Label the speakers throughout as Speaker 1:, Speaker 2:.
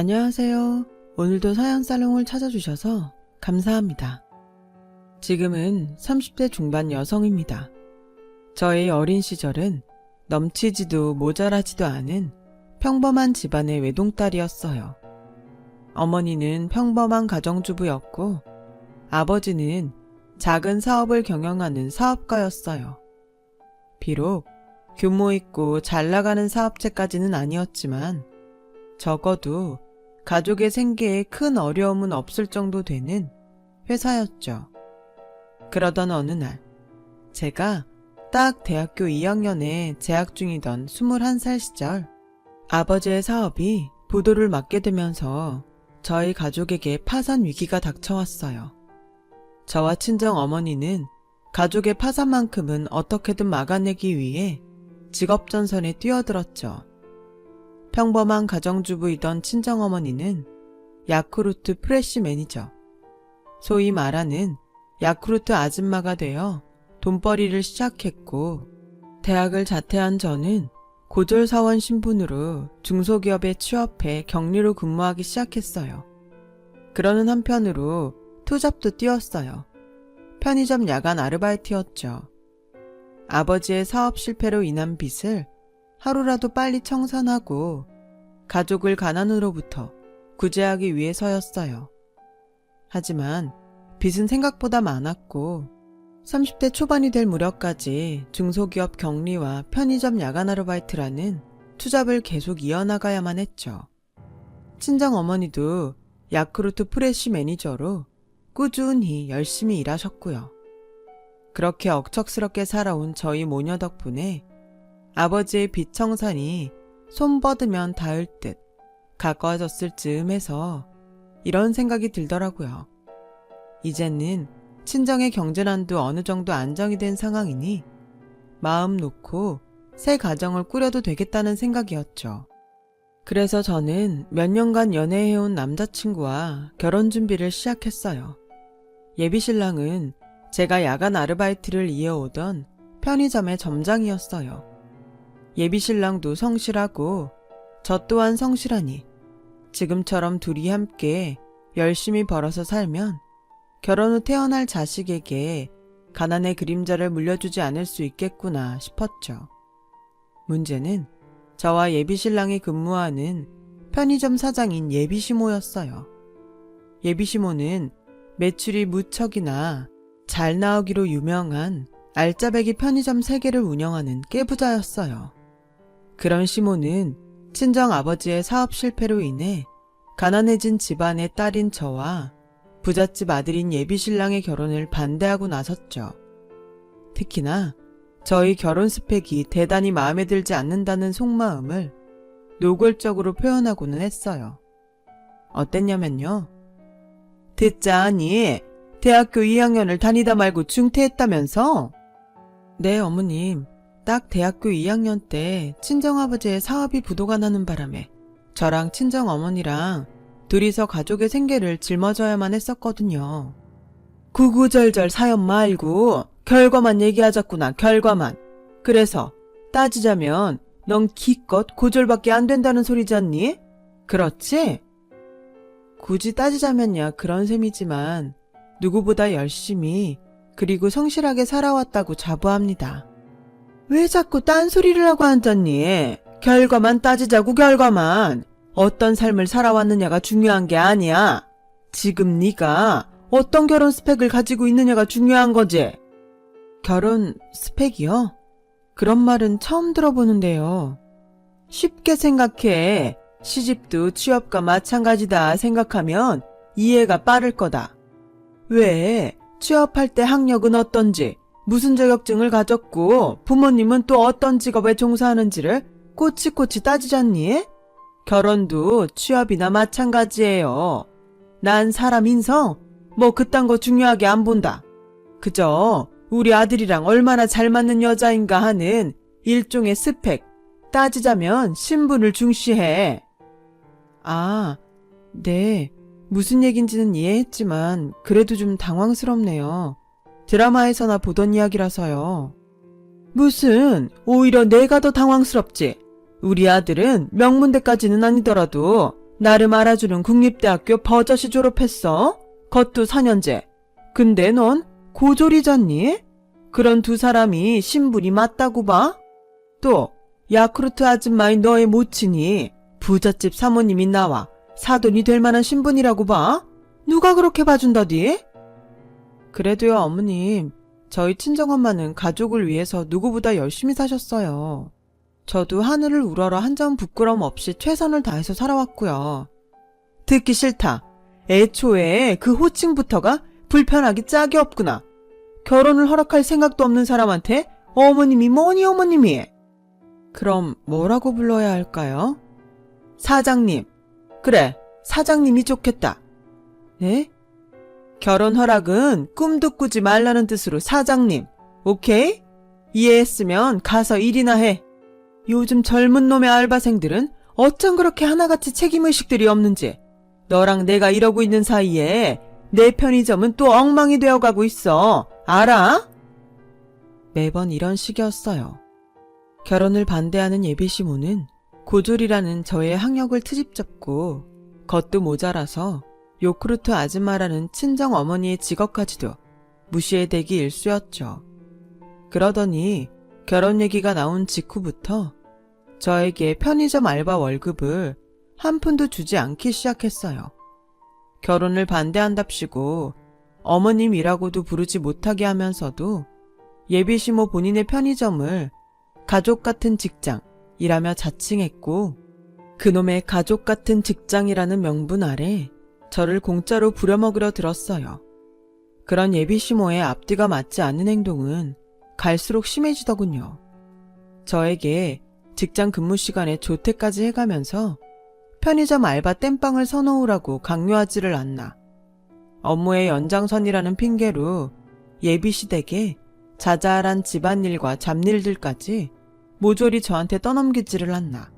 Speaker 1: 안녕하세요. 오늘도 사연살롱을 찾아주셔서 감사합니다. 지금은 30대 중반 여성입니다. 저의 어린 시절은 넘치지도 모자라지도 않은 평범한 집안의 외동딸이었어요. 어머니는 평범한 가정주부였고 아버지는 작은 사업을 경영하는 사업가였어요. 비록 규모 있고 잘 나가는 사업체까지는 아니었지만 적어도 가족의 생계에 큰 어려움은 없을 정도 되는 회사였죠. 그러던 어느 날, 제가 딱 대학교 2학년에 재학 중이던 21살 시절, 아버지의 사업이 부도를 맞게 되면서 저희 가족에게 파산 위기가 닥쳐왔어요. 저와 친정 어머니는 가족의 파산만큼은 어떻게든 막아내기 위해 직업전선에 뛰어들었죠. 평범한 가정주부이던 친정어머니는 야쿠르트 프레시 매니저, 소위 말하는 야쿠르트 아줌마가 되어 돈벌이를 시작했고, 대학을 자퇴한 저는 고졸사원 신분으로 중소기업에 취업해 격리로 근무하기 시작했어요. 그러는 한편으로 투잡도 뛰었어요. 편의점 야간 아르바이트였죠. 아버지의 사업 실패로 인한 빚을 하루라도 빨리 청산하고 가족을 가난으로부터 구제하기 위해서였어요. 하지만 빚은 생각보다 많았고 30대 초반이 될 무렵까지 중소기업 격리와 편의점 야간 아르바이트라는 투잡을 계속 이어나가야만 했죠. 친정 어머니도 야쿠르트 프레시 매니저로 꾸준히 열심히 일하셨고요. 그렇게 억척스럽게 살아온 저희 모녀 덕분에 아버지의 빚 청산이 손 뻗으면 닿을 듯 가까워졌을 즈음해서 이런 생각이 들더라고요. 이제는 친정의 경제난도 어느 정도 안정이 된 상황이니 마음 놓고 새 가정을 꾸려도 되겠다는 생각이었죠. 그래서 저는 몇 년간 연애해온 남자친구와 결혼 준비를 시작했어요. 예비신랑은 제가 야간 아르바이트를 이어오던 편의점의 점장이었어요. 예비신랑도 성실하고 저 또한 성실하니 지금처럼 둘이 함께 열심히 벌어서 살면 결혼 후 태어날 자식에게 가난의 그림자를 물려주지 않을 수 있겠구나 싶었죠. 문제는 저와 예비신랑이 근무하는 편의점 사장인 예비시모였어요. 예비시모는 매출이 무척이나 잘 나오기로 유명한 알짜배기 편의점 3개를 운영하는 깨부자였어요. 그런 시모는 친정 아버지의 사업 실패로 인해 가난해진 집안의 딸인 저와 부잣집 아들인 예비신랑의 결혼을 반대하고 나섰죠. 특히나 저희 결혼 스펙이 대단히 마음에 들지 않는다는 속마음을 노골적으로 표현하고는 했어요. 어땠냐면요. 듣자니 대학교 2학년을 다니다 말고 중퇴했다면서? 네, 어머님. 딱 대학교 2학년 때 친정아버지의 사업이 부도가 나는 바람에 저랑 친정어머니랑 둘이서 가족의 생계를 짊어져야만 했었거든요. 구구절절 사연 말고 결과만 얘기하자꾸나, 결과만. 그래서 따지자면 넌 기껏 고졸밖에 안 된다는 소리잖니? 그렇지? 굳이 따지자면야 그런 셈이지만 누구보다 열심히 그리고 성실하게 살아왔다고 자부합니다. 왜 자꾸 딴소리를 하고 앉았니? 결과만 따지자고, 결과만. 어떤 삶을 살아왔느냐가 중요한 게 아니야. 지금 네가 어떤 결혼 스펙을 가지고 있느냐가 중요한 거지. 결혼 스펙이요? 그런 말은 처음 들어보는데요. 쉽게 생각해. 시집도 취업과 마찬가지다 생각하면 이해가 빠를 거다. 왜? 취업할 때 학력은 어떤지, 무슨 자격증을 가졌고 부모님은 또 어떤 직업에 종사하는지를 꼬치꼬치 따지잖니? 결혼도 취업이나 마찬가지예요. 난 사람 인성 뭐 그딴 거 중요하게 안 본다. 그저 우리 아들이랑 얼마나 잘 맞는 여자인가 하는 일종의 스펙, 따지자면 신분을 중시해. 아, 네. 무슨 얘긴지는 이해했지만 그래도 좀 당황스럽네요. 드라마에서나 보던 이야기라서요. 무슨, 오히려 내가 더 당황스럽지. 우리 아들은 명문대까지는 아니더라도 나름 알아주는 국립대학교 버젓이 졸업했어. 그것도 4년제. 근데 넌 고졸이잖니? 그런 두 사람이 신분이 맞다고 봐? 또 야쿠르트 아줌마인 너의 모친이 부잣집 사모님이 나와 사돈이 될 만한 신분이라고 봐? 누가 그렇게 봐준다디? 그래도요, 어머님. 저희 친정엄마는 가족을 위해서 누구보다 열심히 사셨어요. 저도 하늘을 우러러 한 점 부끄럼 없이 최선을 다해서 살아왔고요. 듣기 싫다. 애초에 그 호칭부터가 불편하기 짝이 없구나. 결혼을 허락할 생각도 없는 사람한테 어머님이 뭐니 어머님이. 그럼 뭐라고 불러야 할까요? 사장님. 그래, 사장님이 좋겠다. 네? 결혼 허락은 꿈도 꾸지 말라는 뜻으로 사장님. 오케이? 이해했으면 가서 일이나 해. 요즘 젊은 놈의 알바생들은 어쩜 그렇게 하나같이 책임의식들이 없는지. 너랑 내가 이러고 있는 사이에 내 편의점은 또 엉망이 되어가고 있어. 알아? 매번 이런 식이었어요. 결혼을 반대하는 예비시모는 고졸이라는 저의 학력을 트집잡고 겉도 모자라서 요크루트 아줌마라는 친정 어머니의 직업까지도 무시해대기 일쑤였죠. 그러더니 결혼 얘기가 나온 직후부터 저에게 편의점 알바 월급을 한 푼도 주지 않기 시작했어요. 결혼을 반대한답시고 어머님이라고도 부르지 못하게 하면서도 예비시모 본인의 편의점을 가족 같은 직장이라며 자칭했고 그놈의 가족 같은 직장이라는 명분 아래 저를 공짜로 부려먹으려 들었어요. 그런 예비시모의 앞뒤가 맞지 않는 행동은 갈수록 심해지더군요. 저에게 직장 근무 시간에 조퇴까지 해가면서 편의점 알바 땜빵을 서놓으라고 강요하지를 않나. 업무의 연장선이라는 핑계로 예비시댁에 자잘한 집안일과 잡일들까지 모조리 저한테 떠넘기지를 않나.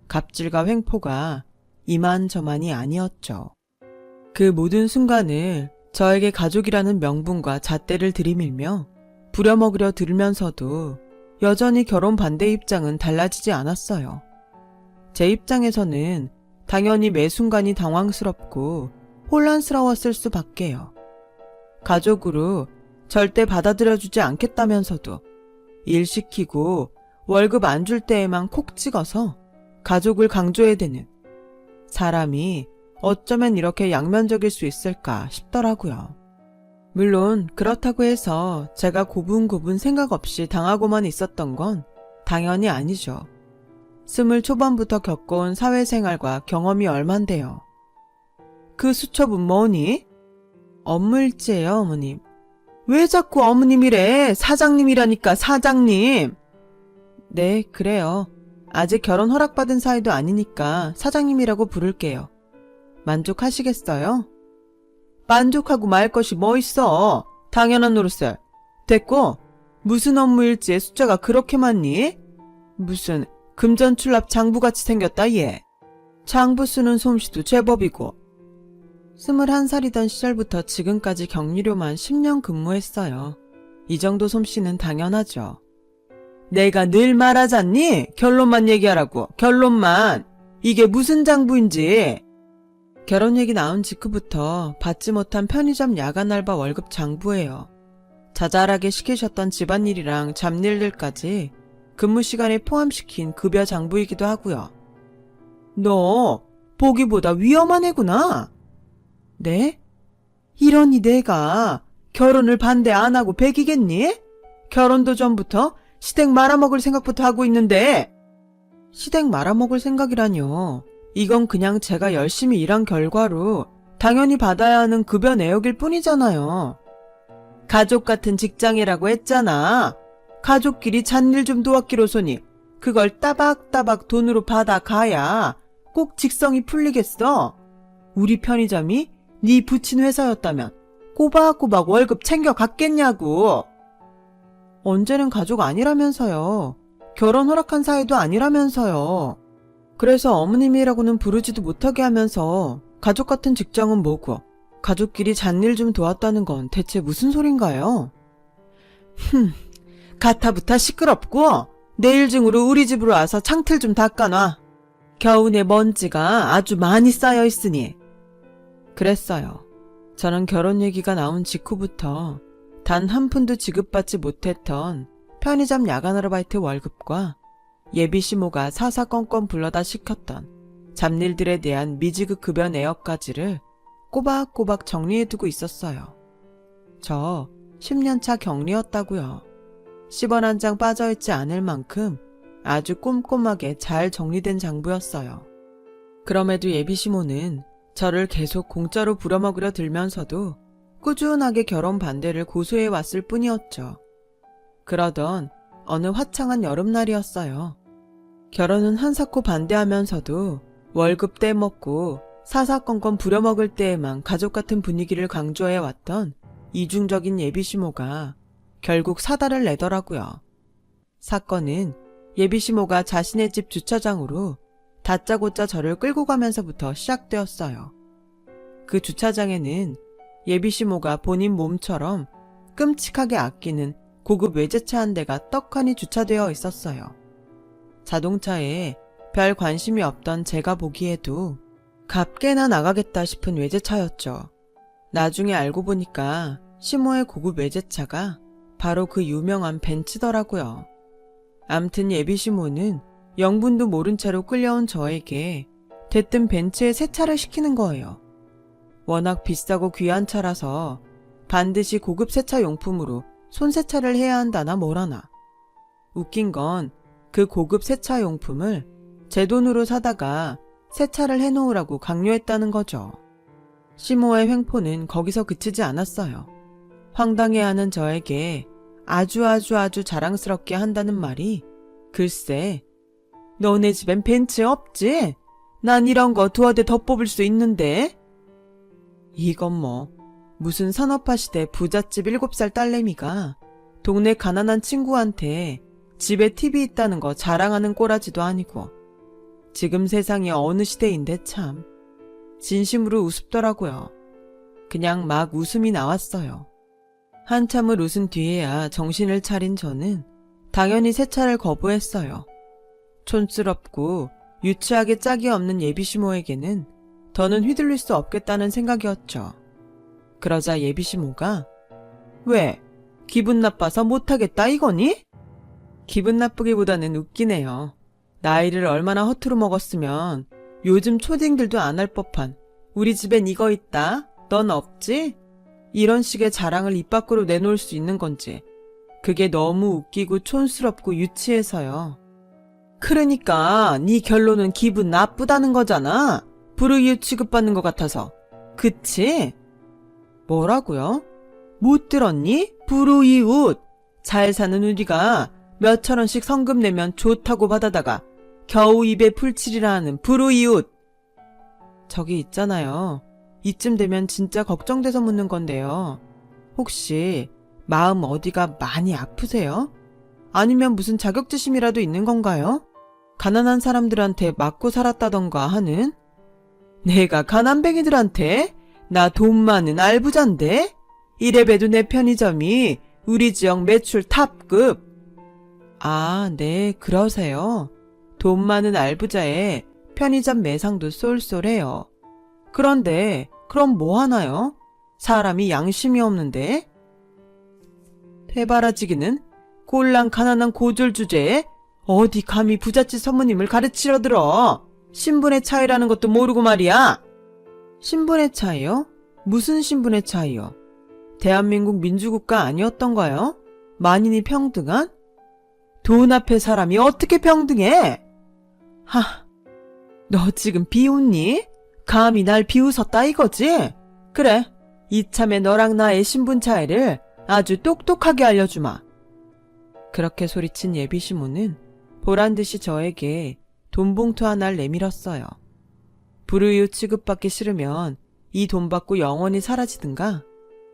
Speaker 1: 갑질과 횡포가 이만저만이 아니었죠. 그 모든 순간을 저에게 가족이라는 명분과 잣대를 들이밀며 부려먹으려 들면서도 여전히 결혼 반대 입장은 달라지지 않았어요. 제 입장에서는 당연히 매 순간이 당황스럽고 혼란스러웠을 수밖에요. 가족으로 절대 받아들여주지 않겠다면서도 일 시키고 월급 안 줄 때에만 콕 찍어서 가족을 강조해대는 사람이 어쩌면 이렇게 양면적일 수 있을까 싶더라고요. 물론 그렇다고 해서 제가 고분고분 생각 없이 당하고만 있었던 건 당연히 아니죠. 20 초반부터 겪어온 사회생활과 경험이 얼만데요. 그 수첩은 뭐니? 업무일지예요, 어머님. 왜 자꾸 어머님이래? 사장님이라니까, 사장님. 네, 그래요. 아직 결혼 허락받은 사이도 아니니까 사장님이라고 부를게요. 만족하시겠어요? 만족하고 말 것이 뭐 있어. 당연한 노릇을. 됐고, 무슨 업무일지에 숫자가 그렇게 많니? 무슨 금전출납 장부같이 생겼다 얘. 장부 쓰는 솜씨도 제법이고. 21살이던 시절부터 지금까지 격리료만 10년 근무했어요. 이 정도 솜씨는 당연하죠. 내가 늘 말하잖니? 결론만 얘기하라고. 결론만. 이게 무슨 장부인지. 결혼 얘기 나온 직후부터 받지 못한 편의점 야간 알바 월급 장부예요. 자잘하게 시키셨던 집안일이랑 잡일들까지 근무 시간에 포함시킨 급여 장부이기도 하고요. 너 보기보다 위험한 애구나. 네? 이러니 내가 결혼을 반대 안 하고 백이겠니? 결혼도 전부터 시댁 말아먹을 생각부터 하고 있는데. 시댁 말아먹을 생각이라뇨. 이건 그냥 제가 열심히 일한 결과로 당연히 받아야 하는 급여 내역일 뿐이잖아요. 가족 같은 직장이라고 했잖아. 가족끼리 잣일 좀 도왔기로소니 그걸 따박따박 돈으로 받아가야 꼭 직성이 풀리겠어. 우리 편의점이 네 부친 회사였다면 꼬박꼬박 월급 챙겨갔겠냐고. 언제는 가족 아니라면서요. 결혼 허락한 사이도 아니라면서요. 그래서 어머님이라고는 부르지도 못하게 하면서 가족 같은 직장은 뭐고 가족끼리 잣일 좀 도왔다는 건 대체 무슨 소린가요? 가타부타 시끄럽고 내일 중으로 우리 집으로 와서 창틀 좀 닦아놔. 겨우내 먼지가 아주 많이 쌓여 있으니. 그랬어요. 저는 결혼 얘기가 나온 직후부터 단 한 푼도 지급받지 못했던 편의점 야간 아르바이트 월급과 예비 시모가 사사건건 불러다 시켰던 잡일들에 대한 미지급 급여 내역까지를 꼬박꼬박 정리해두고 있었어요. 저 10년차 격리였다고요. 10원 한 장 빠져있지 않을 만큼 아주 꼼꼼하게 잘 정리된 장부였어요. 그럼에도 예비 시모는 저를 계속 공짜로 부려먹으려 들면서도 꾸준하게 결혼 반대를 고수해 왔을 뿐이었죠. 그러던 어느 화창한 여름날이었어요. 결혼은 한사코 반대하면서도 월급 떼먹고 사사건건 부려먹을 때에만 가족 같은 분위기를 강조해 왔던 이중적인 예비시모가 결국 사달을 내더라고요. 사건은 예비시모가 자신의 집 주차장으로 다짜고짜 저를 끌고 가면서부터 시작되었어요. 그 주차장에는 예비시모가 본인 몸처럼 끔찍하게 아끼는 고급 외제차 한 대가 떡하니 주차되어 있었어요. 자동차에 별 관심이 없던 제가 보기에도 값게나 나가겠다 싶은 외제차였죠. 나중에 알고 보니까 시모의 고급 외제차가 바로 그 유명한 벤츠더라고요. 암튼 예비시모는 영분도 모른 채로 끌려온 저에게 대뜸 벤츠에 세차를 시키는 거예요. 워낙 비싸고 귀한 차라서 반드시 고급 세차 용품으로 손세차를 해야 한다나 뭐라나. 웃긴 건 그 고급 세차 용품을 제 돈으로 사다가 세차를 해놓으라고 강요했다는 거죠. 시모의 횡포는 거기서 그치지 않았어요. 황당해하는 저에게 아주 자랑스럽게 한다는 말이 글쎄, 너네 집엔 벤츠 없지? 난 이런 거 두어 대 더 뽑을 수 있는데? 이건 뭐 무슨 산업화 시대 부잣집 7살 딸내미가 동네 가난한 친구한테 집에 TV 있다는 거 자랑하는 꼬라지도 아니고. 지금 세상이 어느 시대인데 참. 진심으로 우습더라고요. 그냥 막 웃음이 나왔어요. 한참을 웃은 뒤에야 정신을 차린 저는 당연히 세차를 거부했어요. 촌스럽고 유치하게 짝이 없는 예비시모에게는 더는 휘둘릴 수 없겠다는 생각이었죠. 그러자 예비시모가 왜? 기분 나빠서 못하겠다 이거니? 기분 나쁘기보다는 웃기네요. 나이를 얼마나 허투루 먹었으면 요즘 초딩들도 안 할 법한 우리 집엔 이거 있다, 넌 없지? 이런 식의 자랑을 입 밖으로 내놓을 수 있는 건지 그게 너무 웃기고 촌스럽고 유치해서요. 그러니까 네 결론은 기분 나쁘다는 거잖아. 불우이웃 취급받는 것 같아서. 그치? 뭐라고요? 못 들었니? 불우이웃. 잘 사는 우리가 몇천 원씩 성금 내면 좋다고 받아다가 겨우 입에 풀칠이라 하는 불우이웃. 저기 있잖아요. 이쯤 되면 진짜 걱정돼서 묻는 건데요. 혹시 마음 어디가 많이 아프세요? 아니면 무슨 자격지심이라도 있는 건가요? 가난한 사람들한테 맞고 살았다던가 하는? 내가 가난뱅이들한테? 나 돈 많은 알부자인데? 이래봬도 내 편의점이 우리 지역 매출 탑급. 아, 네, 그러세요. 돈 많은 알부자에 편의점 매상도 쏠쏠해요. 그런데 그럼 뭐 하나요? 사람이 양심이 없는데? 대바라지기는 꼴랑 가난한 고졸 주제에 어디 감히 부잣집 선무님을 가르치려 들어. 신분의 차이라는 것도 모르고 말이야. 신분의 차이요? 무슨 신분의 차이요? 대한민국 민주국가 아니었던가요? 만인이 평등한? 돈 앞에 사람이 어떻게 평등해? 너 지금 비웃니? 감히 날 비웃었다 이거지? 그래, 이참에 너랑 나의 신분 차이를 아주 똑똑하게 알려주마. 그렇게 소리친 예비시모는 보란듯이 저에게 돈봉투 하나를 내밀었어요. 불우이웃 취급받기 싫으면 이 돈 받고 영원히 사라지든가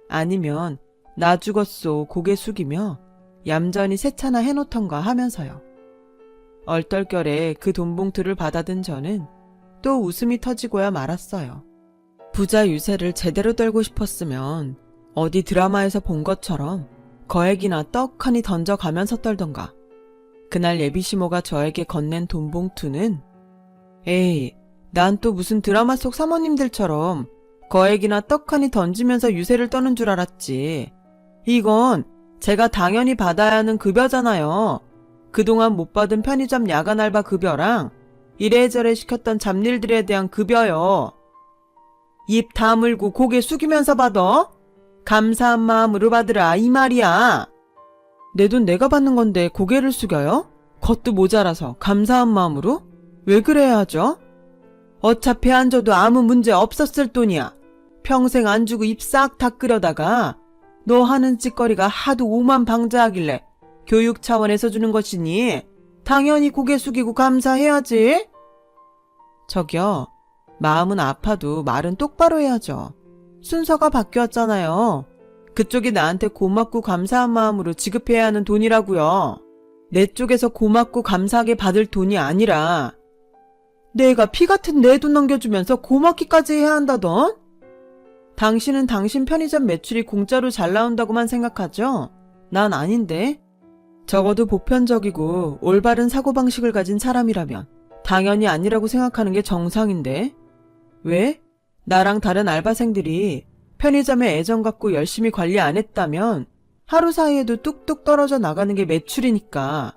Speaker 1: 아니면 나 죽었소 고개 숙이며 얌전히 세차나 해놓던가 하면서요. 얼떨결에 그 돈봉투를 받아든 저는 또 웃음이 터지고야 말았어요. 부자 유세를 제대로 떨고 싶었으면 어디 드라마에서 본 것처럼 거액이나 떡하니 던져가면서 떨던가. 그날 예비시모가 저에게 건넨 돈봉투는 에이, 난 또 무슨 드라마 속 사모님들처럼 거액이나 떡하니 던지면서 유세를 떠는 줄 알았지. 이건 제가 당연히 받아야 하는 급여잖아요. 그동안 못 받은 편의점 야간 알바 급여랑 이래저래 시켰던 잡일들에 대한 급여요. 입 다물고 고개 숙이면서 받아? 감사한 마음으로 받으라 이 말이야. 내 돈 내가 받는 건데 고개를 숙여요? 겉도 모자라서 감사한 마음으로? 왜 그래야 하죠? 어차피 안 줘도 아무 문제 없었을 돈이야. 평생 안 주고 입 싹 다 끓여다가 너 하는 짓거리가 하도 오만방자하길래 교육 차원에서 주는 것이니 당연히 고개 숙이고 감사해야지. 저기요, 마음은 아파도 말은 똑바로 해야죠. 순서가 바뀌었잖아요. 그쪽이 나한테 고맙고 감사한 마음으로 지급해야 하는 돈이라고요. 내 쪽에서 고맙고 감사하게 받을 돈이 아니라 내가 피 같은 내 돈 넘겨주면서 고맙기까지 해야 한다던? 당신은 당신 편의점 매출이 공짜로 잘 나온다고만 생각하죠? 난 아닌데. 적어도 보편적이고 올바른 사고방식을 가진 사람이라면 당연히 아니라고 생각하는 게 정상인데. 왜? 나랑 다른 알바생들이 편의점에 애정 갖고 열심히 관리 안 했다면 하루 사이에도 뚝뚝 떨어져 나가는 게 매출이니까.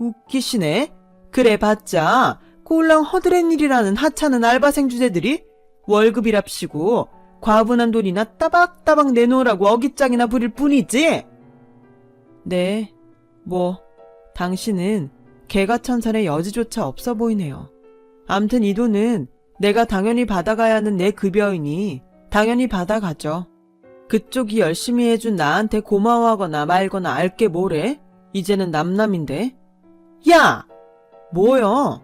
Speaker 1: 웃기시네. 그래 봤자 꼴랑 허드렛 일이라는 하찮은 알바생 주제들이 월급이랍시고 과분한 돈이나 따박따박 내놓으라고 어깃장이나 부릴 뿐이지. 네, 뭐 당신은 개가천선의 여지조차 없어 보이네요. 암튼 이 돈은 내가 당연히 받아가야 하는 내 급여이니 당연히 받아가죠. 그쪽이 열심히 해준 나한테 고마워하거나 말거나 알게 뭐래? 이제는 남남인데. 야! 뭐여?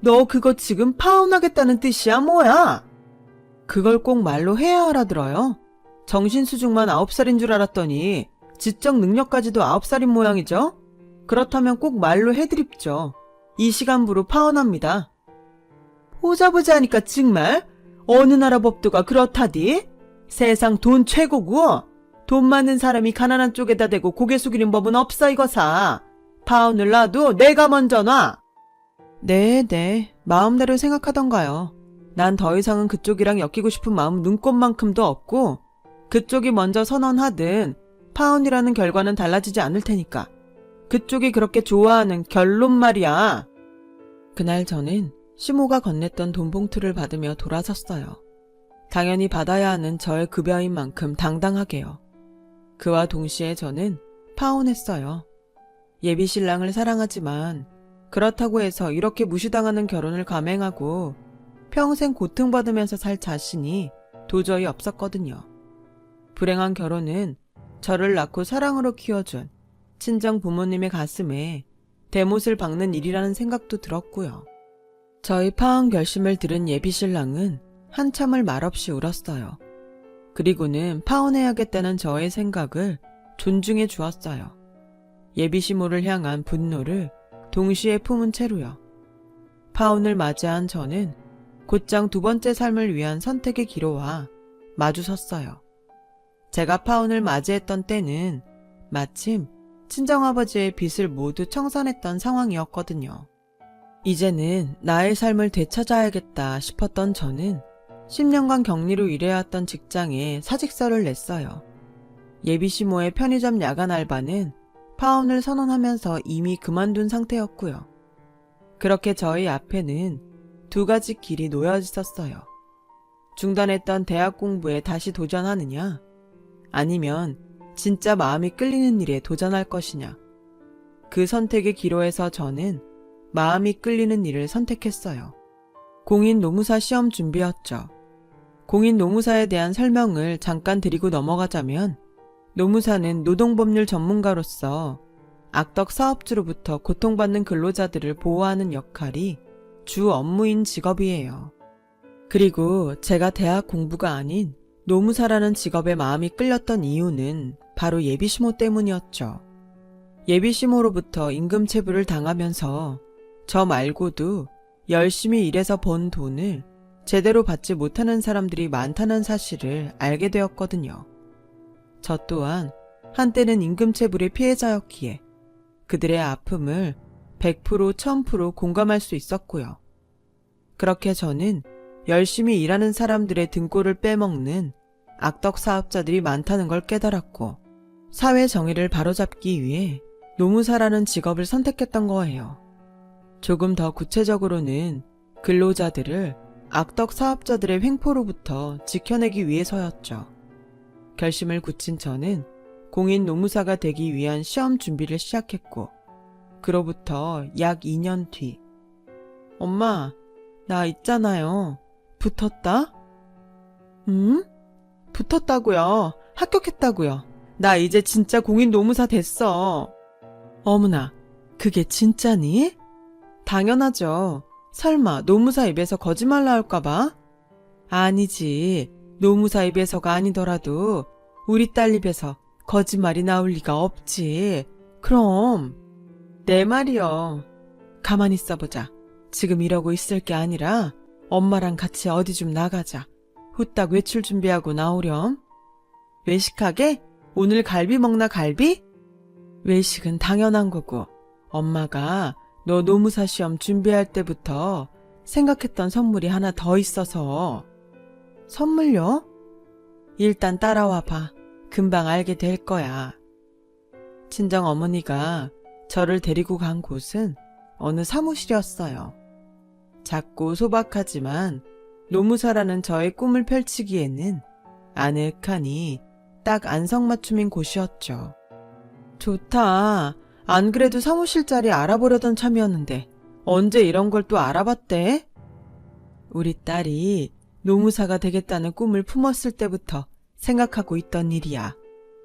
Speaker 1: 너 그거 지금 파혼하겠다는 뜻이야 뭐야? 그걸 꼭 말로 해야 알아들어요? 정신수중만 9살인 줄 알았더니 지적 능력까지도 9살인 모양이죠? 그렇다면 꼭 말로 해드립죠. 이 시간부로 파혼합니다. 보자 하니까 정말 어느 나라 법도가 그렇다디? 세상 돈 최고고 돈 많은 사람이 가난한 쪽에다 대고 고개 숙이는 법은 없어 이거사. 파혼을 놔도 내가 먼저 놔. 네, 마음대로 생각하던가요. 난 더 이상은 그쪽이랑 엮이고 싶은 마음 눈꼽만큼도 없고 그쪽이 먼저 선언하든 파혼이라는 결과는 달라지지 않을 테니까. 그쪽이 그렇게 좋아하는 결론 말이야. 그날 저는 시모가 건넸던 돈 봉투를 받으며 돌아섰어요. 당연히 받아야 하는 저의 급여인 만큼 당당하게요. 그와 동시에 저는 파혼했어요. 예비신랑을 사랑하지만 그렇다고 해서 이렇게 무시당하는 결혼을 감행하고 평생 고통받으면서 살 자신이 도저히 없었거든요. 불행한 결혼은 저를 낳고 사랑으로 키워준 친정 부모님의 가슴에 대못을 박는 일이라는 생각도 들었고요. 저희 파혼 결심을 들은 예비신랑은 한참을 말없이 울었어요. 그리고는 파혼해야겠다는 저의 생각을 존중해 주었어요. 예비시모를 향한 분노를 동시에 품은 채로요. 파혼을 맞이한 저는 곧장 두 번째 삶을 위한 선택의 기로와 마주섰어요. 제가 파혼을 맞이했던 때는 마침 친정아버지의 빚을 모두 청산했던 상황이었거든요. 이제는 나의 삶을 되찾아야겠다 싶었던 저는 10년간 격리로 일해왔던 직장에 사직서를 냈어요. 예비시모의 편의점 야간 알바는 파혼을 선언하면서 이미 그만둔 상태였고요. 그렇게 저희 앞에는 두 가지 길이 놓여 있었어요. 중단했던 대학 공부에 다시 도전하느냐, 아니면 진짜 마음이 끌리는 일에 도전할 것이냐. 그 선택의 기로에서 저는 마음이 끌리는 일을 선택했어요. 공인노무사 시험 준비였죠. 공인노무사에 대한 설명을 잠깐 드리고 넘어가자면 노무사는 노동법률 전문가로서 악덕 사업주로부터 고통받는 근로자들을 보호하는 역할이 주 업무인 직업이에요. 그리고 제가 대학 공부가 아닌 노무사라는 직업에 마음이 끌렸던 이유는 바로 예비시모 때문이었죠. 예비시모로부터 임금체불을 당하면서 저 말고도 열심히 일해서 번 돈을 제대로 받지 못하는 사람들이 많다는 사실을 알게 되었거든요. 저 또한 한때는 임금체불의 피해자였기에 그들의 아픔을 100% 1000% 공감할 수 있었고요. 그렇게 저는 열심히 일하는 사람들의 등골을 빼먹는 악덕 사업자들이 많다는 걸 깨달았고, 사회 정의를 바로잡기 위해 노무사라는 직업을 선택했던 거예요. 조금 더 구체적으로는 근로자들을 악덕 사업자들의 횡포로부터 지켜내기 위해서였죠. 결심을 굳힌 저는 공인 노무사가 되기 위한 시험 준비를 시작했고, 그로부터 약 2년 뒤, 엄마, 나 있잖아요. 붙었다? 붙었다고요. 합격했다고요. 나 이제 진짜 공인 노무사 됐어. 어머나, 그게 진짜니? 당연하죠. 설마 노무사 입에서 거짓말 나올까봐? 아니지. 노무사 입에서가 아니더라도 우리 딸 입에서 거짓말이 나올 리가 없지. 그럼. 내 말이요. 가만히 있어보자. 지금 이러고 있을 게 아니라 엄마랑 같이 어디 좀 나가자. 후딱 외출 준비하고 나오렴. 외식하게? 오늘 갈비 먹나 갈비? 외식은 당연한 거고, 엄마가 너 노무사 시험 준비할 때부터 생각했던 선물이 하나 더 있어서. 선물요? 일단 따라와 봐. 금방 알게 될 거야. 친정 어머니가 저를 데리고 간 곳은 어느 사무실이었어요. 작고 소박하지만 노무사라는 저의 꿈을 펼치기에는 아늑하니 딱 안성맞춤인 곳이었죠. 좋다. 안 그래도 사무실 자리 알아보려던 참이었는데 언제 이런 걸 또 알아봤대? 우리 딸이 노무사가 되겠다는 꿈을 품었을 때부터 생각하고 있던 일이야.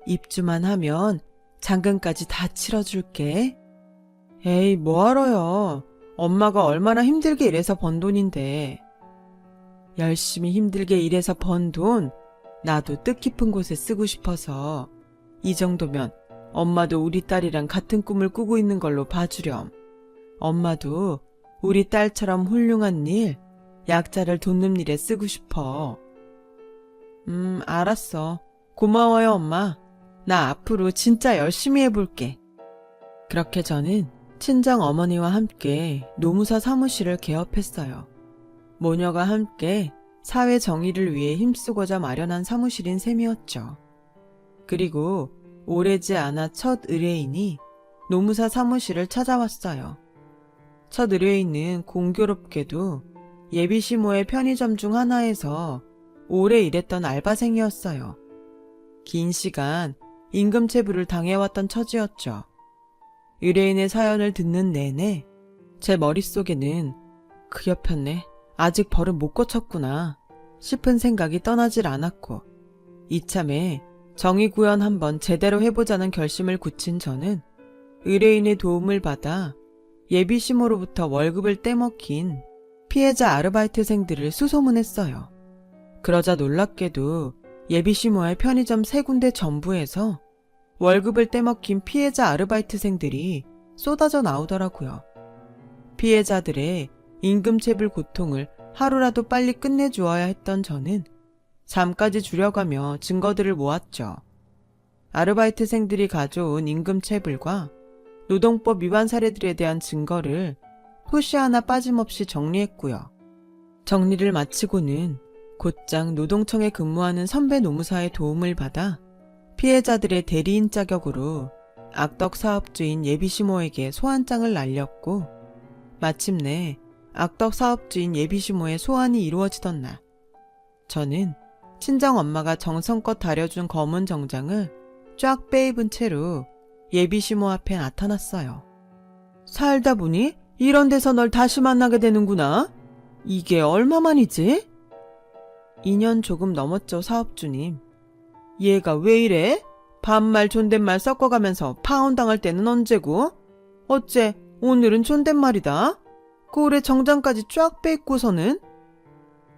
Speaker 1: 입주만 하면 잔금까지 다 치러줄게. 에이, 뭐하러요. 엄마가 얼마나 힘들게 일해서 번 돈인데. 열심히 힘들게 일해서 번 돈, 나도 뜻깊은 곳에 쓰고 싶어서 이 정도면 엄마도 우리 딸이랑 같은 꿈을 꾸고 있는 걸로 봐주렴. 엄마도 우리 딸처럼 훌륭한 일, 약자를 돕는 일에 쓰고 싶어. 알았어. 고마워요, 엄마. 나 앞으로 진짜 열심히 해볼게. 그렇게 저는 친정 어머니와 함께 노무사 사무실을 개업했어요. 모녀가 함께 사회 정의를 위해 힘쓰고자 마련한 사무실인 셈이었죠. 그리고 오래지 않아 첫 의뢰인이 노무사 사무실을 찾아왔어요. 첫 의뢰인은 공교롭게도 예비시모의 편의점 중 하나에서 오래 일했던 알바생이었어요. 긴 시간 임금체불을 당해왔던 처지였죠. 의뢰인의 사연을 듣는 내내 제 머릿속에는 그였편네, 아직 버릇 못 고쳤구나 싶은 생각이 떠나질 않았고, 이참에 정의구현 한번 제대로 해보자는 결심을 굳힌 저는 의뢰인의 도움을 받아 예비시모로부터 월급을 떼먹힌 피해자 아르바이트생들을 수소문했어요. 그러자 놀랍게도 예비시모의 편의점 3군데 전부에서 월급을 떼먹힌 피해자 아르바이트생들이 쏟아져 나오더라고요. 피해자들의 임금체불 고통을 하루라도 빨리 끝내주어야 했던 저는 잠까지 줄여가며 증거들을 모았죠. 아르바이트생들이 가져온 임금체불과 노동법 위반 사례들에 대한 증거를 토시 하나 빠짐없이 정리했고요. 정리를 마치고는 곧장 노동청에 근무하는 선배 노무사의 도움을 받아 피해자들의 대리인 자격으로 악덕 사업주인 예비시모에게 소환장을 날렸고, 마침내 악덕 사업주인 예비시모의 소환이 이루어지던 날, 저는 친정엄마가 정성껏 다려준 검은 정장을 쫙 빼입은 채로 예비시모 앞에 나타났어요. 살다 보니 이런 데서 널 다시 만나게 되는구나. 이게 얼마만이지? 2년 조금 넘었죠, 사업주님. 얘가 왜 이래? 반말 존댓말 섞어가면서 파혼당할 때는 언제고? 어째 오늘은 존댓말이다. 꼴에 정장까지 쫙 빼입고서는?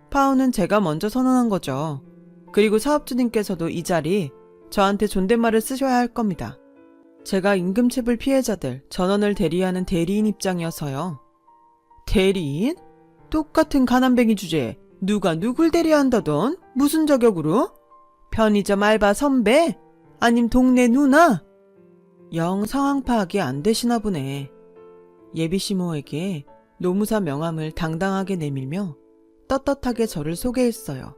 Speaker 1: 파혼은 제가 먼저 선언한 거죠. 그리고 사업주님께서도 이 자리 저한테 존댓말을 쓰셔야 할 겁니다. 제가 임금체불 피해자들 전원을 대리하는 대리인 입장이어서요. 대리인? 똑같은 가난뱅이 주제에 누가 누굴 대리한다던? 무슨 자격으로? 편의점 알바 선배? 아님 동네 누나? 영 상황 파악이 안 되시나 보네. 예비시모에게 노무사 명함을 당당하게 내밀며 떳떳하게 저를 소개했어요.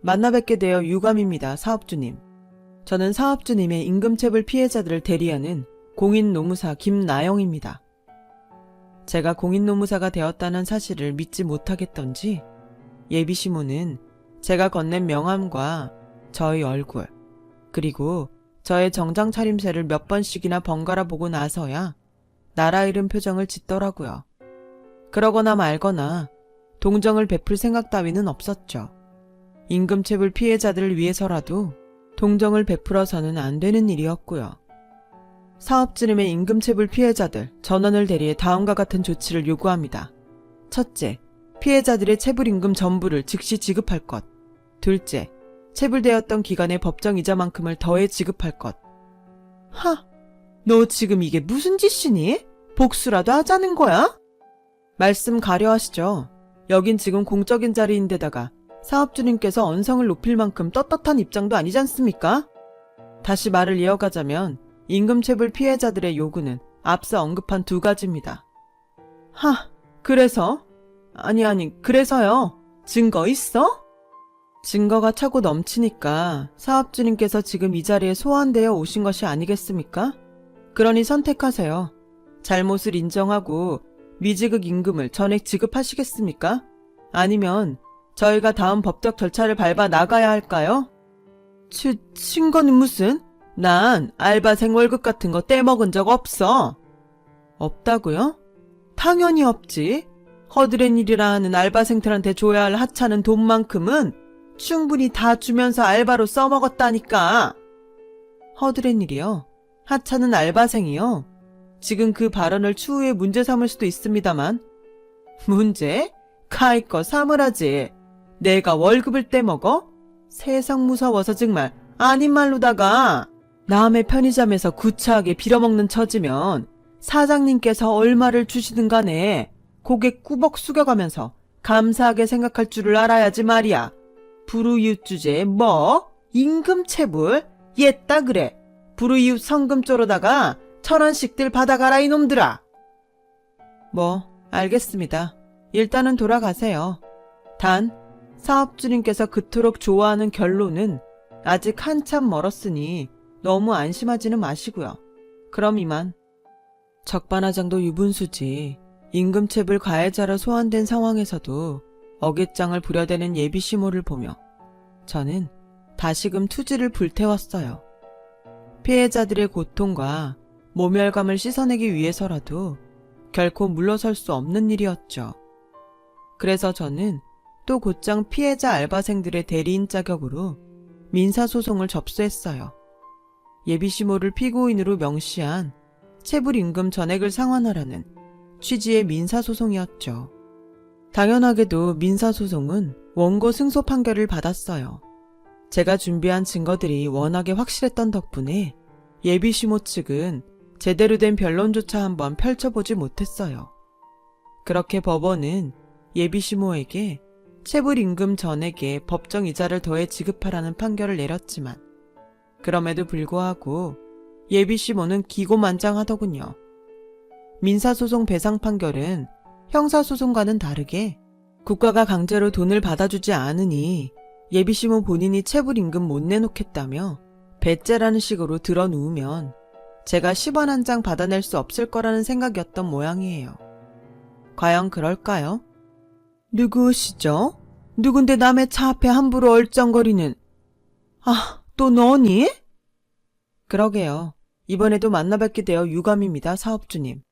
Speaker 1: 만나 뵙게 되어 유감입니다, 사업주님. 저는 사업주님의 임금체불 피해자들을 대리하는 공인노무사 김나영입니다. 제가 공인노무사가 되었다는 사실을 믿지 못하겠던지 예비시모는 제가 건넨 명함과 저의 얼굴, 그리고 저의 정장 차림새를 몇 번씩이나 번갈아 보고 나서야 나라 잃은 표정을 짓더라고요. 그러거나 말거나 동정을 베풀 생각 따위는 없었죠. 임금체불 피해자들을 위해서라도 동정을 베풀어서는 안 되는 일이었고요. 사업주님의 임금체불 피해자들 전원을 대리해 다음과 같은 조치를 요구합니다. 첫째, 피해자들의 체불임금 전부를 즉시 지급할 것. 둘째, 체불되었던 기간의 법정이자만큼을 더해 지급할 것. 너 지금 이게 무슨 짓이니? 복수라도 하자는 거야? 말씀 가려하시죠. 여긴 지금 공적인 자리인데다가 사업주님께서 언성을 높일 만큼 떳떳한 입장도 아니지 않습니까? 다시 말을 이어가자면 임금체불 피해자들의 요구는 앞서 언급한 두 가지입니다. 그래서? 그래서요. 증거 있어? 증거가 차고 넘치니까 사업주님께서 지금 이 자리에 소환되어 오신 것이 아니겠습니까? 그러니 선택하세요. 잘못을 인정하고 미지급 임금을 전액 지급하시겠습니까? 아니면 저희가 다음 법적 절차를 밟아 나가야 할까요? 증거는 무슨? 난 알바생 월급 같은 거 떼먹은 적 없어. 없다고요? 당연히 없지. 허드렛 일이라 하는 알바생들한테 줘야 할 하찮은 돈만큼은 충분히 다 주면서 알바로 써먹었다니까. 허드렛 일이요? 하찮은 알바생이요? 지금 그 발언을 추후에 문제 삼을 수도 있습니다만. 문제? 카이꺼 사물하지. 내가 월급을 떼먹어? 세상 무서워서 정말 아닌 말로다가 남의 편의점에서 구차하게 빌어먹는 처지면 사장님께서 얼마를 주시든 간에 고개 꾸벅 숙여가면서 감사하게 생각할 줄을 알아야지 말이야. 불우이웃 주제에 뭐? 임금체불? 옛다 그래. 불우이웃 성금 쪼르다가 1,000원씩들 받아가라 이놈들아. 알겠습니다. 일단은 돌아가세요. 단 사업주님께서 그토록 좋아하는 결론은 아직 한참 멀었으니 너무 안심하지는 마시고요. 그럼 이만. 적반하장도 유분수지. 임금체불 가해자로 소환된 상황에서도 어깃장을 부려대는 예비시모를 보며 저는 다시금 투지를 불태웠어요. 피해자들의 고통과 모멸감을 씻어내기 위해서라도 결코 물러설 수 없는 일이었죠. 그래서 저는 또 곧장 피해자 알바생들의 대리인 자격으로 민사소송을 접수했어요. 예비시모를 피고인으로 명시한 체불임금 전액을 상환하라는 취지의 민사소송이었죠. 당연하게도 민사소송은 원고 승소 판결을 받았어요. 제가 준비한 증거들이 워낙에 확실했던 덕분에 예비시모 측은 제대로 된 변론조차 한번 펼쳐보지 못했어요. 그렇게 법원은 예비시모에게 체불임금 전액에 법정이자를 더해 지급하라는 판결을 내렸지만 그럼에도 불구하고 예비시모는 기고만장하더군요. 민사소송 배상 판결은 형사소송과는 다르게 국가가 강제로 돈을 받아주지 않으니 예비시모 본인이 체불임금 못 내놓겠다며 배째라는 식으로 들어누우면 제가 10원 한 장 받아낼 수 없을 거라는 생각이었던 모양이에요. 과연 그럴까요? 누구시죠? 누군데 남의 차 앞에 함부로 얼쩡거리는... 또 너니? 그러게요. 이번에도 만나뵙게 되어 유감입니다, 사업주님.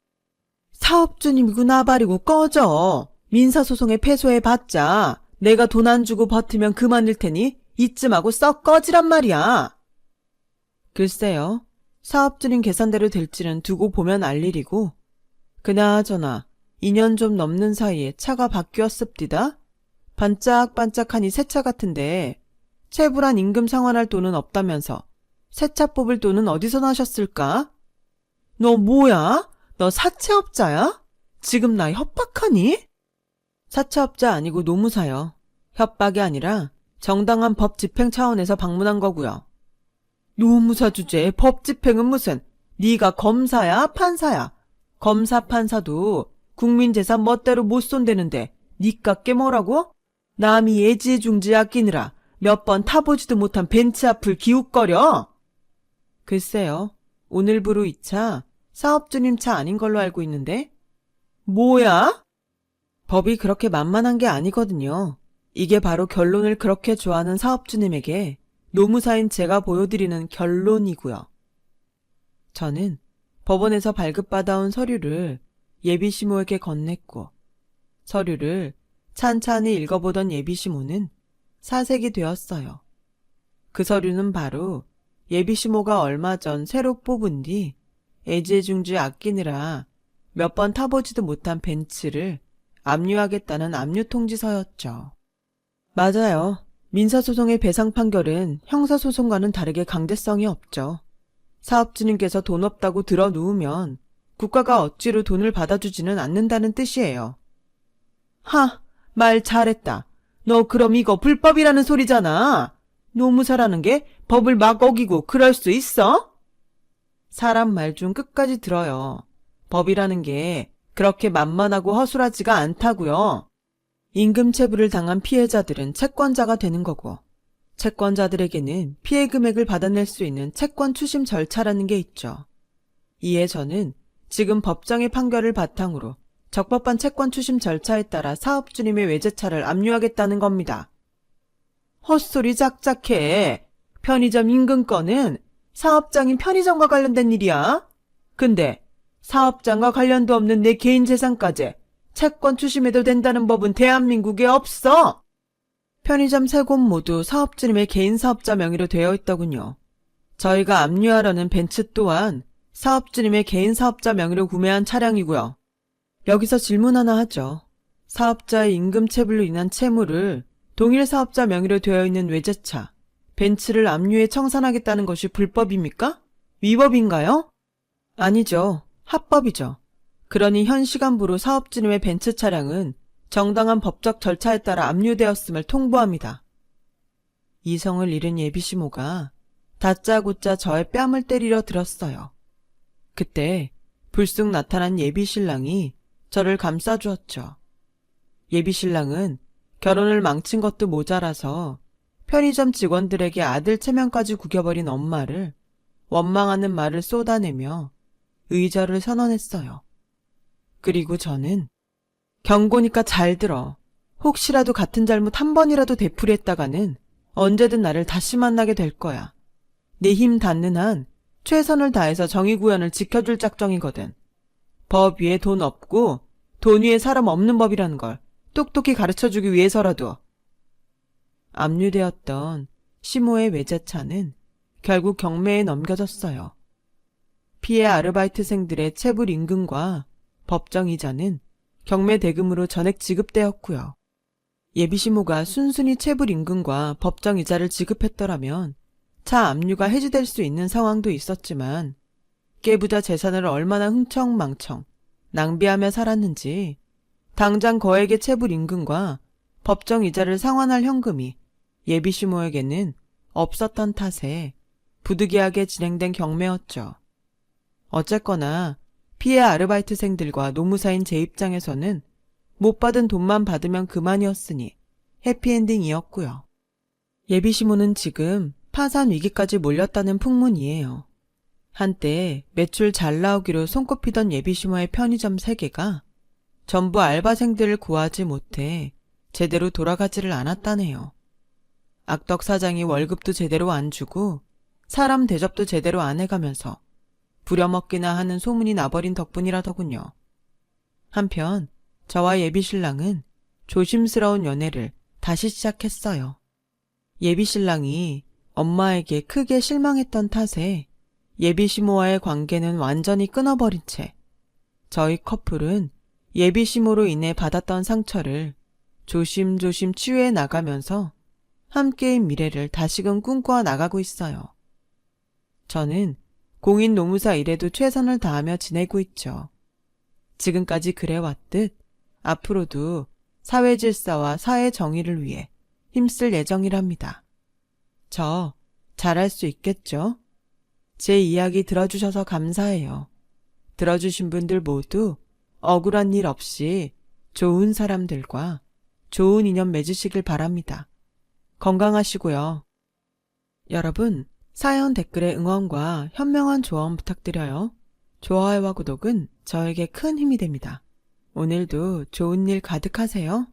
Speaker 1: 사업주님이고 나발이고 꺼져. 민사소송에 패소해봤자 내가 돈 안 주고 버티면 그만일 테니 이쯤하고 썩 꺼지란 말이야. 글쎄요. 사업주님 계산대로 될지는 두고 보면 알 일이고 그나저나 2년 좀 넘는 사이에 차가 바뀌었습디다. 반짝반짝하니 새 차 같은데 체불한 임금 상환할 돈은 없다면서 새 차 뽑을 돈은 어디서 나셨을까? 너 뭐야? 너 사채업자야? 지금 나 협박하니? 사채업자 아니고 노무사요. 협박이 아니라 정당한 법 집행 차원에서 방문한 거고요. 노무사 주제에 법 집행은 무슨? 네가 검사야 판사야? 검사 판사도 국민재산 멋대로 못 손대는데 니깎게 뭐라고? 남이 애지중지 아끼느라 몇 번 타보지도 못한 벤츠 앞을 기웃거려? 글쎄요. 오늘부로 이 차 사업주님 차 아닌 걸로 알고 있는데? 뭐야? 법이 그렇게 만만한 게 아니거든요. 이게 바로 결론을 그렇게 좋아하는 사업주님에게 노무사인 제가 보여드리는 결론이고요. 저는 법원에서 발급받아온 서류를 예비시모에게 건넸고 서류를 찬찬히 읽어보던 예비시모는 사색이 되었어요. 그 서류는 바로 예비시모가 얼마 전 새로 뽑은 뒤 애지중지 아끼느라 몇 번 타보지도 못한 벤츠를 압류하겠다는 압류통지서였죠. 맞아요. 민사소송의 배상 판결은 형사소송과는 다르게 강제성이 없죠. 사업주님께서 돈 없다고 들어 누우면 국가가 억지로 돈을 받아주지는 않는다는 뜻이에요. 말 잘했다. 너 그럼 이거 불법이라는 소리잖아. 노무사라는 게 법을 막 어기고 그럴 수 있어? 사람 말 좀 끝까지 들어요. 법이라는 게 그렇게 만만하고 허술하지가 않다고요. 임금체불을 당한 피해자들은 채권자가 되는 거고 채권자들에게는 피해 금액을 받아낼 수 있는 채권 추심 절차라는 게 있죠. 이에 저는 지금 법정의 판결을 바탕으로 적법한 채권 추심 절차에 따라 사업주님의 외제차를 압류하겠다는 겁니다. 헛소리 짝짝해. 편의점 인근건은 사업장인 편의점과 관련된 일이야. 근데 사업장과 관련도 없는 내 개인 재산까지 채권 추심해도 된다는 법은 대한민국에 없어. 편의점 세 곳 모두 사업주님의 개인 사업자 명의로 되어 있더군요. 저희가 압류하려는 벤츠 또한 사업주님의 개인 사업자 명의로 구매한 차량이고요. 여기서 질문 하나 하죠. 사업자의 임금체불로 인한 채무를 동일 사업자 명의로 되어 있는 외제차, 벤츠를 압류해 청산하겠다는 것이 불법입니까? 위법인가요? 아니죠. 합법이죠. 그러니 현 시간부로 사업주님의 벤츠 차량은 정당한 법적 절차에 따라 압류되었음을 통보합니다. 이성을 잃은 예비시모가 다짜고짜 저의 뺨을 때리려 들었어요. 그때 불쑥 나타난 예비신랑이 저를 감싸주었죠. 예비신랑은 결혼을 망친 것도 모자라서 편의점 직원들에게 아들 체면까지 구겨버린 엄마를 원망하는 말을 쏟아내며 의절을 선언했어요. 그리고 저는 경고니까 잘 들어. 혹시라도 같은 잘못 한 번이라도 되풀이했다가는 언제든 나를 다시 만나게 될 거야. 내 힘 닿는 한 최선을 다해서 정의구현을 지켜줄 작정이거든. 법 위에 돈 없고 돈 위에 사람 없는 법이라는 걸 똑똑히 가르쳐주기 위해서라도. 압류되었던 시모의 외제차는 결국 경매에 넘겨졌어요. 피해 아르바이트생들의 체불 임금과 법정 이자는 경매 대금으로 전액 지급되었고요. 예비시모가 순순히 체불 임금과 법정 이자를 지급했더라면 차 압류가 해지될 수 있는 상황도 있었지만 깨부자 재산을 얼마나 흥청망청 낭비하며 살았는지 당장 거액의 체불 임금과 법정 이자를 상환할 현금이 예비시모에게는 없었던 탓에 부득이하게 진행된 경매였죠. 어쨌거나 피해 아르바이트생들과 노무사인 제 입장에서는 못 받은 돈만 받으면 그만이었으니 해피엔딩이었고요. 예비시모는 지금 파산 위기까지 몰렸다는 풍문이에요. 한때 매출 잘 나오기로 손꼽히던 예비시모의 편의점 3개가 전부 알바생들을 구하지 못해 제대로 돌아가지를 않았다네요. 악덕 사장이 월급도 제대로 안 주고 사람 대접도 제대로 안 해가면서 부려먹기나 하는 소문이 나버린 덕분이라더군요. 한편 저와 예비신랑은 조심스러운 연애를 다시 시작했어요. 예비신랑이 엄마에게 크게 실망했던 탓에 예비시모와의 관계는 완전히 끊어버린 채 저희 커플은 예비시모로 인해 받았던 상처를 조심조심 치유해 나가면서 함께의 미래를 다시금 꿈꿔 나가고 있어요. 저는 공인 노무사 일에도 최선을 다하며 지내고 있죠. 지금까지 그래왔듯 앞으로도 사회 질서와 사회 정의를 위해 힘쓸 예정이랍니다. 저 잘할 수 있겠죠? 제 이야기 들어주셔서 감사해요. 들어주신 분들 모두 억울한 일 없이 좋은 사람들과 좋은 인연 맺으시길 바랍니다. 건강하시고요. 여러분, 사연 댓글에 응원과 현명한 조언 부탁드려요. 좋아요와 구독은 저에게 큰 힘이 됩니다. 오늘도 좋은 일 가득하세요.